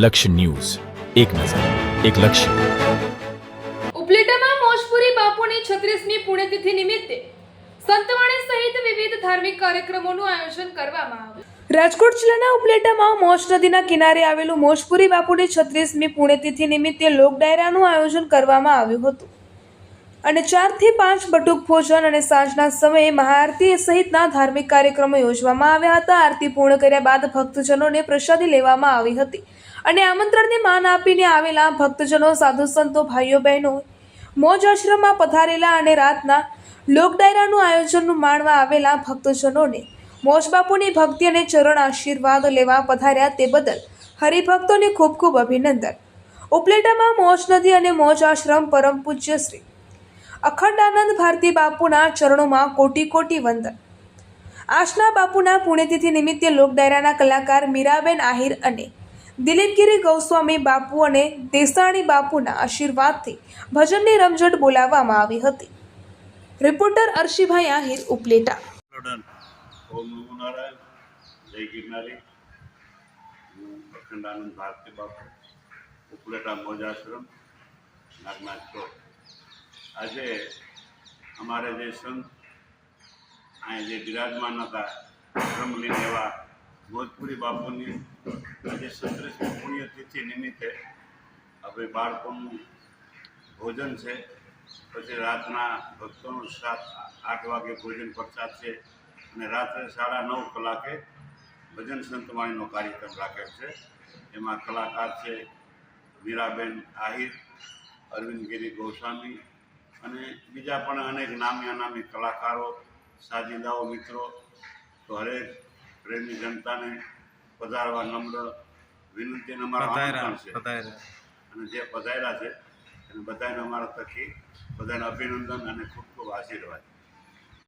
લક્ષ્ય ન્યૂઝ, એક નજર, એક લક્ષ્ય. ઉપલેટામાં મોજપુરી બાપુની 36મી પુણ્યતિથિ નિમિત્તે સંતવાણી સહિત વિવિધ ધાર્મિક કાર્યક્રમોનું આયોજન કરવામાં આવ્યું. રાજકોટ જિલ્લાના ઉપલેટામાં મોજ નદીના કિનારે આવેલું મોજપુરી બાપુની 36મી પુણ્યતિથિ નિમિત્તે લોક ડાયરાનું આયોજન કરવામાં આવ્યું હતું અને 4 થી 5 બટુક ભોજન અને સાંજના સમયે મહાઆરતી સહિતના ધાર્મિક કાર્યક્રમો યોજવામાં આવ્યા હતા. આરતી પૂર્ણ કર્યા બાદ ભક્તજનોને પ્રસાદી લેવામાં આવી હતી અને આમંત્રણને માન આપીને આવેલા ભક્તજનો, સાધુ સંતો, ભાઈઓ બહેનો મોજ આશ્રમમાં પધારેલા અને રાતના લોક ડાયરાનું આયોજનનું માણવા આવેલા ભક્તજનોને મોજ બાપુની ભક્તિ અને ચરણ આશીર્વાદ લેવા પધાર્યા તે બદલ હરિભક્તોને ખૂબ ખૂબ અભિનંદન. ઉપલેટામાં મોજ નદી અને મોજ આશ્રમ પરમ પૂજ્ય શ્રી અખંડાનંદ ભારતી બાપુના ચરણોમાં કોટી કોટી વંદન. આજના બાપુના પુણ્યતિથિ નિમિત્તે લોક ડાયરાના કલાકાર મીરાબેન આહિર અને દિલીપગીરી ગૌસ્વામી બાપુ અને દેસાણી બાપુના આશીર્વાદથી ભજનની રમઝટ બોલાવવામાં આવી હતી. રિપોર્ટર અર્શીભાઈ આહિર, ઉપલેટા. ઓમ નમો નારાયણ. જય ગિરનારી. હું અખંડાનંદ ભારતી બાપુ, ઉપલેટા મોજ આશ્રમ, નાગનાથ ચોક. આજે અમારે જે સંત અહીંયા જે બિરાજમાન હતા બ્રહ્મલીન એવા મોજપુરી બાપુની આજે 36મી પુણ્યતિથિ નિમિત્તે હવે બાળકોનું ભોજન છે, પછી રાતના ભક્તોનું 7-8 વાગે ભોજન પ્રસાદ છે અને રાત્રે 9:30 કલાકે ભજન સંતવાણીનો કાર્યક્રમ રાખેલ છે. એમાં કલાકાર છે મીરાબેન આહિર, અરવિંદગીરી ગોસ્વામી અને બીજા પણ અનેક નામી અનામી કલાકારો, સાજીદાઓ, મિત્રો. તો હરેક પ્રેમી જનતાને પધારવા નમ્ર વિનંતી અને અમારા આમંત્રણ છે. અને જે પધાર્યા છે એને બધાને અમારા થકી બધાને અભિનંદન અને ખૂબ ખૂબ આશીર્વાદ.